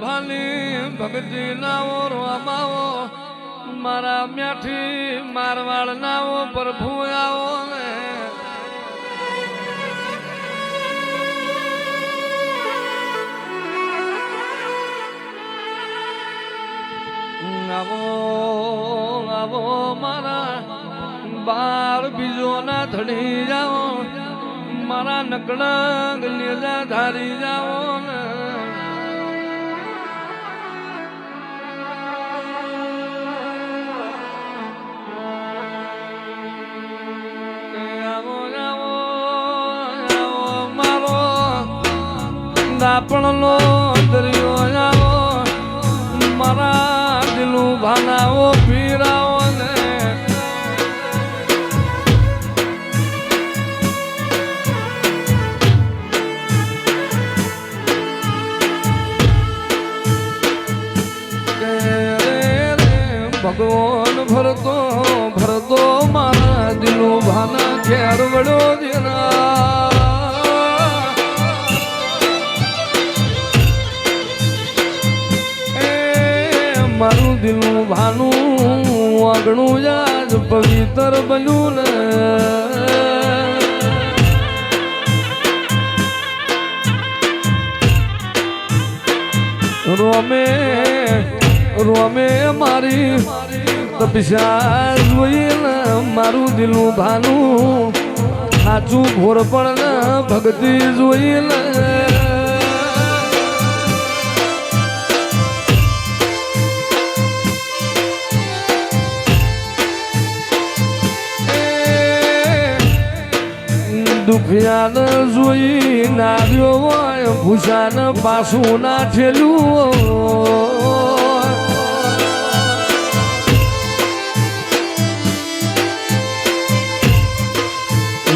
ભાલી ભગતી નાઓ રોમાવો મારા મ્યાઠી મારવાડ નાઓ પ્રભુ આવો ને આવો આવો મારા બાર બીજો ના ધડી જાઓ મારા નકળંગ નેજા ધારી જાઓ ને આવો આવો આવો મારો દાપણનો દરિયો આવો મારા દિલું ભાનાઓ પીરાઓ ને ભગવાન ભરતો ભરતો મારા દિલું ભાના ઘેર વડો દેના મારું દિલું ભાનું આગણું યાદ પવિત્ર બન્યું ને રોમે રોમે મારી તપસ્યા જોઈને મારું દિલું ભાનું સાચું ઘોર પણ ભક્તિ જોઈને દુખિયાને જોઈ નાર્યો હોય ભૂષાને પાછું ના ઠેલ્યું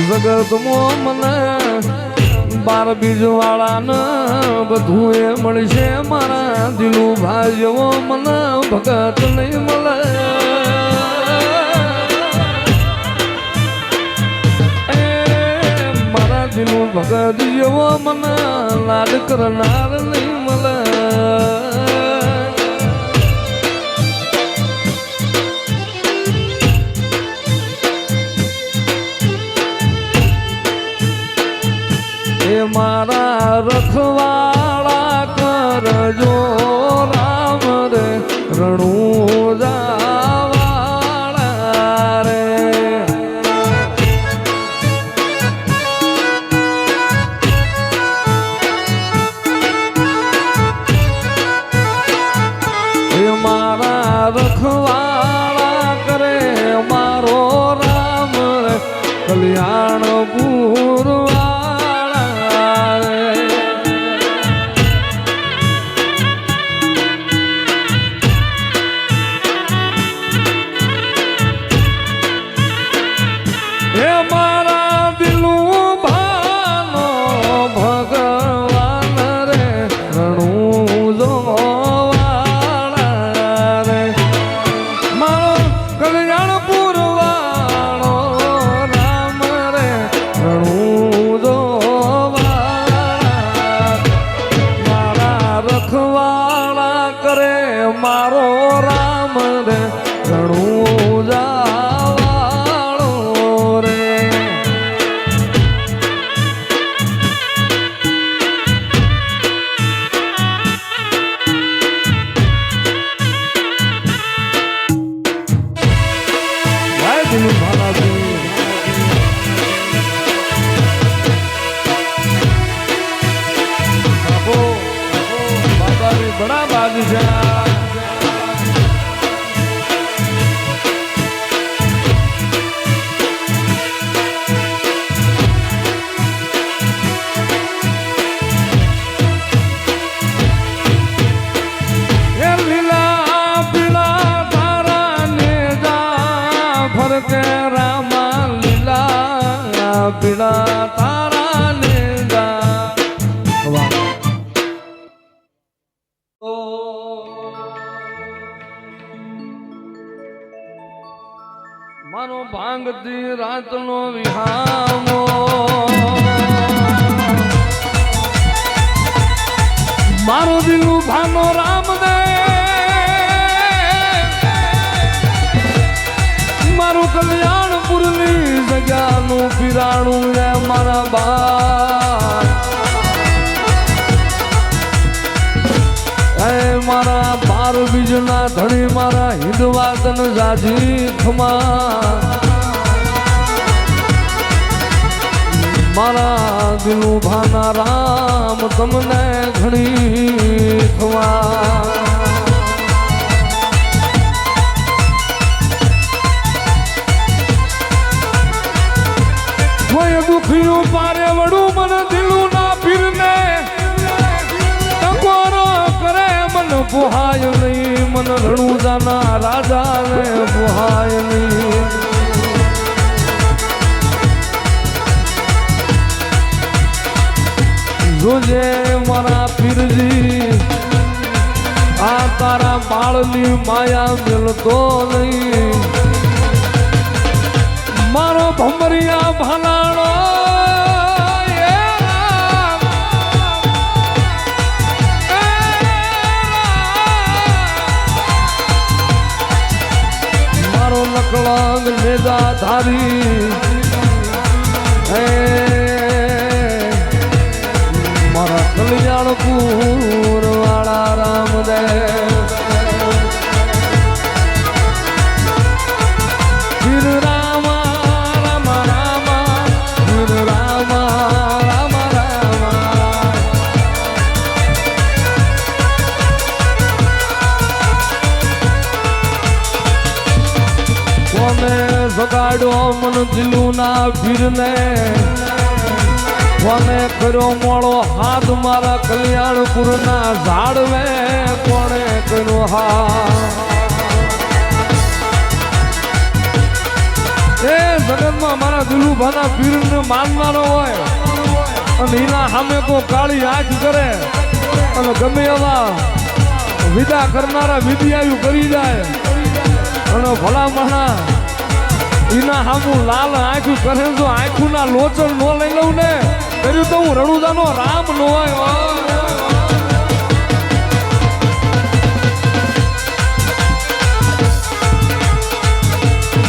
જગતમાં મને બાર બીજ વાળાને બધું એ મળશે મારા દિલું ભાઈ જેવો મને ભગત નહીં મળે દિલું ભગત જેવો મને લાડ કરનાર નહીં મળે એ મારા રખવાળા કરજો રામ રે રણું જાવાળા રે મારા રખવાળા કરે મારો રામ રે કલ્યાણપુર વાળા હે મારા દિલું ભાનો ભગવાન રે રણું જો મારો રામ રે રણું જાવાળો રે જય દિલું ભાનાજી બાબા બડા બાદશાહ રામા લીલા પીડા તારા ને મારો ભાંગતી રાતનો વિહામો મારો દિલું ભાનો જાણું રે મારા બા એ મારા બાર બીજના ધણી મારા હિંદવાદન જાજી ખમા મારા દિલું ભાના રામ તમને ઘણી ખમા દુખિયું પારે વડું મને દિલું ના પીરને ટકોરો કરે મન પોહાય નહીં મન રણુજાના રાજાને પોહાય નહીં જોજે મારા પીરજી આ તારા બાળની માયા મિલતો નહીં મારો ભમરિયા ભલાણો મારો લકલાંગ નેજા ધારી મારા કલ્યાણપુર વાળા રામદેવ સગાડો મન દિલું ના ભીરને કોને કર્યો મોળો હાથ મારા કલ્યાણપુર ના ઝાડવે કોણે કર્યો હા એ જગતમાં મારા દિલું ભાના પીરને માનનારો હોય અને એના સામે કો કાળી આંખ કરે અને ગમે એવા વિદા કરનારા વિધિયાયું કરી જાય અને ભલા મણા એના હામું લાલ આંખું કરે જો આંખું ના લોચન નો લઈ લઉં ને કર્યું તો હું રણુજાનો રામ નો હોય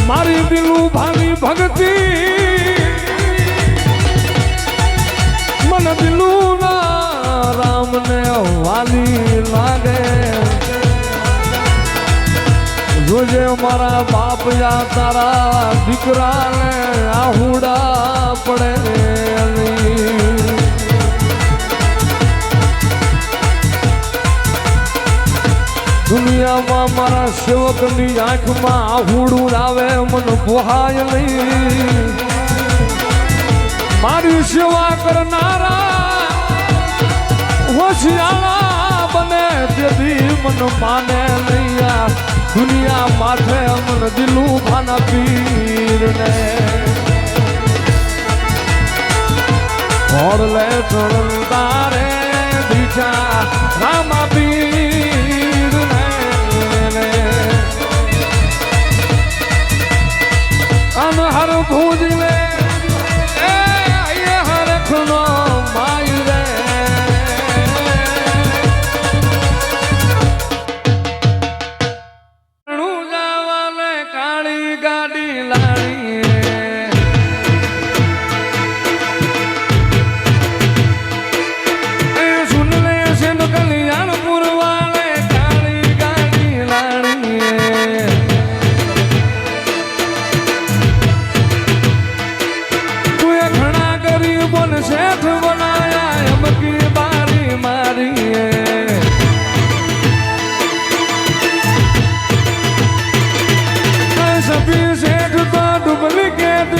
મારી દિલું ભાની ભક્તિ મને દિલું ના રામ ને વાલી લાગે જોજે મારા બાપ યા તારા દીકરાને આહુડા પડે દુનિયામાં મારા સેવકની આંખમાં આહુડું આવે મન પોહાય નહીં મારી સેવા કરનારા હોશિયાળા બને તેથી મન માને નહીં દુનિયા માથે અમન દિલું ભાના પીરને ઓર લે ચરણ તારે બીજા રામા પીરને અન હર ભૂજલે એ હરખનો માય રે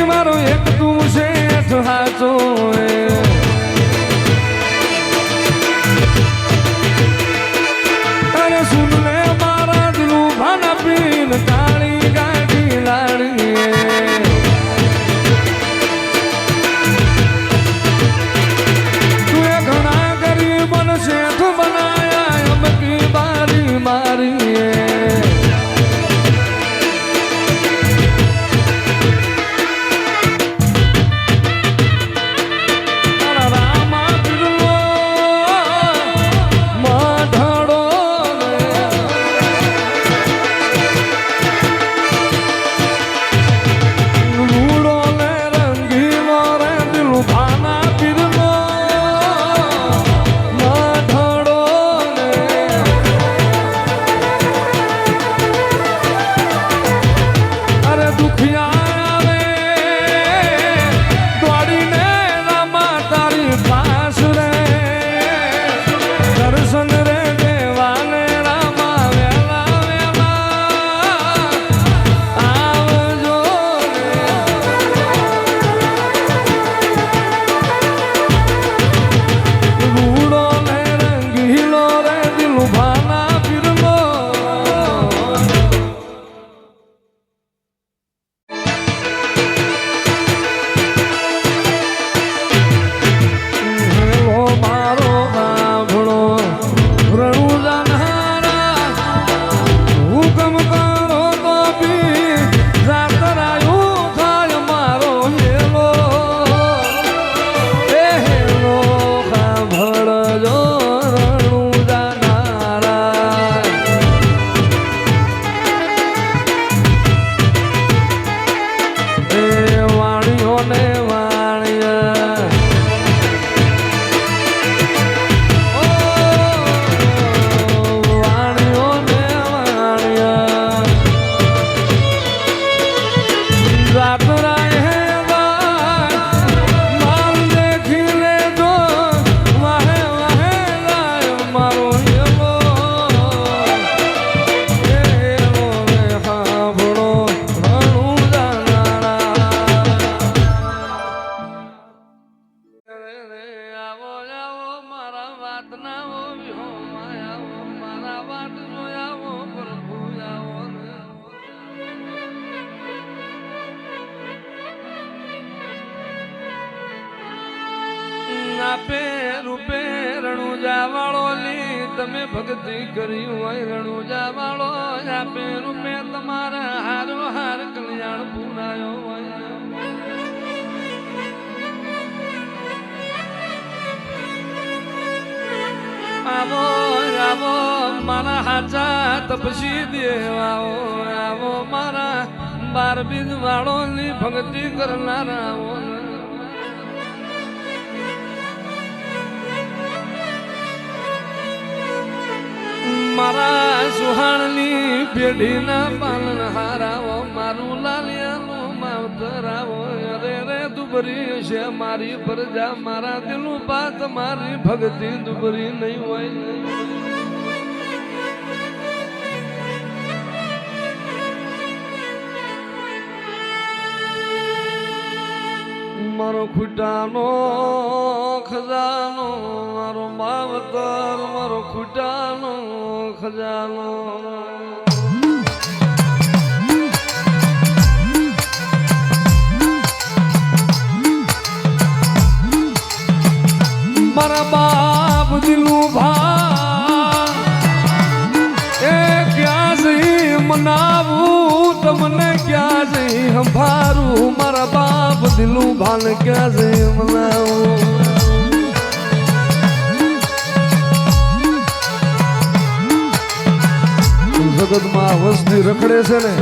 મારો એક તું શેઠ હાચો અરે સુન લે મારા દિલું ભાના પીન કાળી ગાડી લાડી તું એ ઘણા ગરીબન શેઠ બનાયા અમકી બારી મારી રૂપે રણુજા વાળો લી તમે ભક્તિ કરી હોય રણુજા વાળો આપે રૂપે તમારા હારો હાર કલ્યાણ પૂરાયો હોય આવો આવો મારા હાચા તપસી દેવાઓ આવો મારા 12 બીજ વાળો ની ભક્તિ કરનારાઓ મારા સુહાણની પેઢીના પાલન હારાવો મારું લાલિયાનું માવતરાવો અરે રે દુબરી છે મારી પ્રજા મારા દિલનું પાત મારી ભક્તિ દુબરી નહીં હોય મારો ખૂટાનો ખજાનો મારો માવતર મારો ખૂટાનો ખજાનો મારા બાપ દિલું ભા એ ક્યાં જઈ મનાવું તમને ક્યાં જઈ સંભારું મારા બાપ દિલું ભાન ક્યાં જઈ મનાવું જગતમાં વસ્તી રખડે છે ને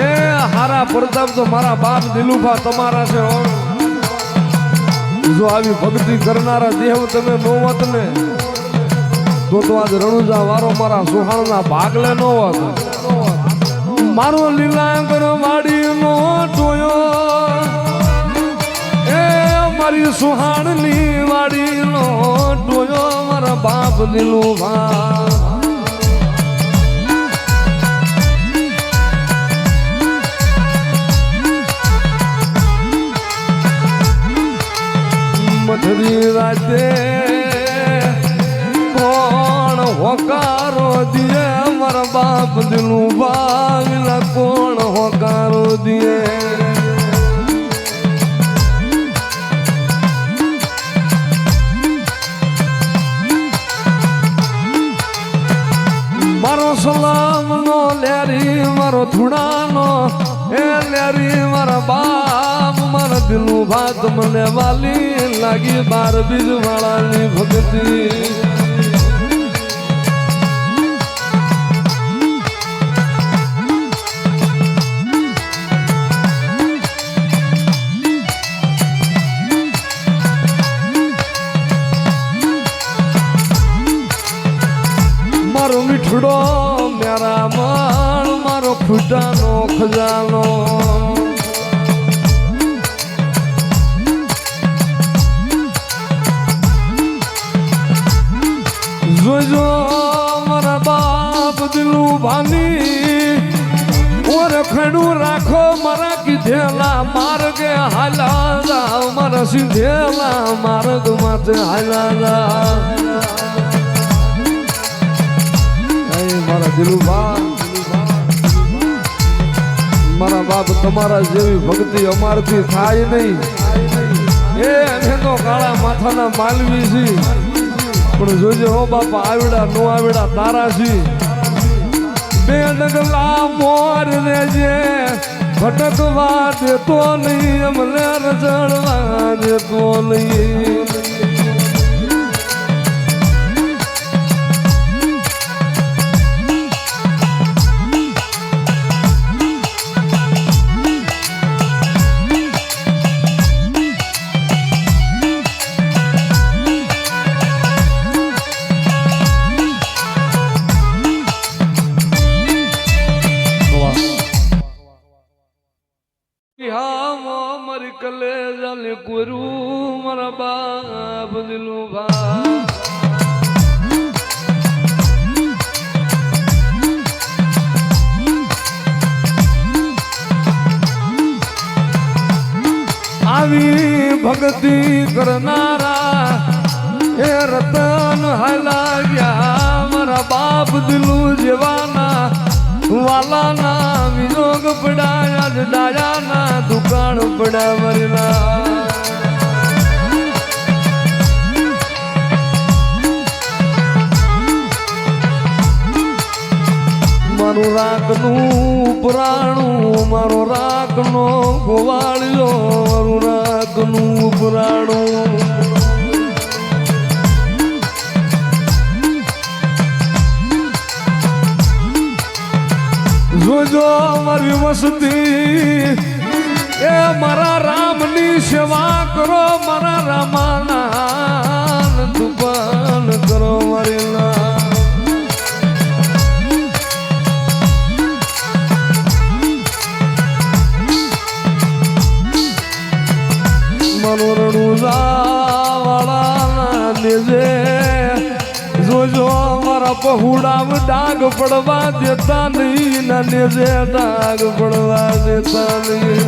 એ હારા પ્રતાપ તો મારા બાપ દિલુભા તમારા છે જો આવી ભક્તિ કરનારા દેવ તમે નો હોત ને તો આજ રણુજા વારો મારા સુહાણના ભાગલે નો હોત મારો લીલાંગર વાડી નો ટોયો એ મારી સુહાણની વાડી નો ટોયો મારા બાપ દિલુભા મધરી રાતે કોણ હોકારો દિયે મારા બાપ દિલું બાવીલા કોણ હોકારો દિયે મારો સલામ નો લેરી મારો ધૂણાનો એ લેરી મારા બાપ મારા દિલું ભાત મને વાલી લાગી 12 બીજ વાળાની ભક્તિ મારો મીઠડો મેરા માળ મારો ખૂટાનો ખજાનો જોજો મારા બાપ દિલું ભાની ઓર ખડું રાખો મારા કીધેલા માર્ગે હાલા જાવ મારા સીધેલા માર્ગ માથે હાલા જાવ મારા દિલુભા મારા બાપ તમારા જેવી ભક્તિ અમારથી થાય નહીં એ અમે તો કાળા માથાના માલવી છી પણ જોજે હો બાપા આવડા નો આવડા તારા છી બે ડગલા મોર રેજે ભટકવા દેતો નહીં અમને રજડવા દેતો નહીં કલેજાને કોરું મારા બાપ દિલું ભા આવી ભક્તિ કરનારા એ રતન હાલા ગયા મારા બાપ દિલું જેવાના વાલાના વિજોગ પડાયા જ ડાયાના દુકાન પડા વરલા મારું રાખનું પુરાણું મારો રાખનો ગોવાળ્યો મારું રાખનું પુરાણું જોજો મારી મસ્તી એ મારા રામની સેવા કરો મારા રામાના દુપાન કરો મારી મનોરણું વાળા દેજે જોજો મારા પહુડામ ડાગ પડવા દેતા નહીં ના નેજે ડાગ પડવા દેતા નહીં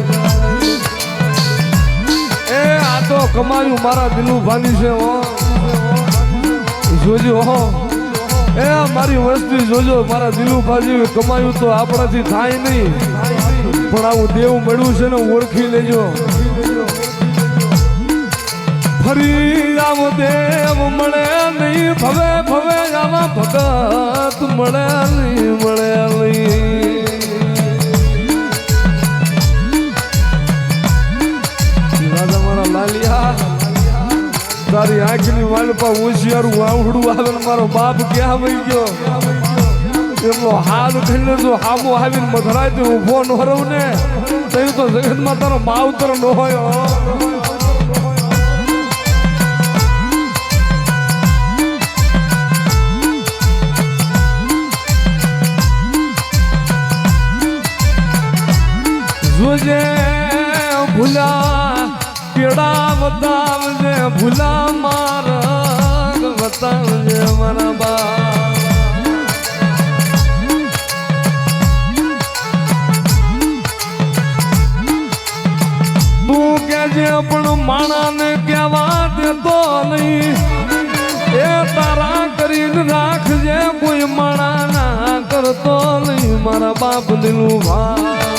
એ આ તો કમાયું મારા દિલું ભાની છે હો જોજો હો એ મારી વસ્તી જોજો મારા દિલું ભાજી કમાયું તો આપણાથી થાય નહીં પણ આવું દેવું મળ્યું છે ને ઓળખી લેજો ફરી આવ દેવ મળે નહીં ભવે ભવે આવા ભગત મળે નહીં મળે નહીં રાજા મારા લાલિયા તારી આંખની વાલપા હોશિયારું વાવડું આવે ને મારો બાપ ક્યાં વહી ગયો એમનો હાથ થઈને જો હામો આવીને મધરાય ઉભો ન રહું ને તો જગતમાં તારો માવતર ન હોય જોજે ભૂલા કેડા બતાવજે ભૂલા મારા બતાવજે મારા બા તું કેજે પણ માણાને કહેવા દેતો નહીં એ તારા કરીને રાખજે કોઈ માણા ના કરતો નહીં મારા બાપ દિલું ભા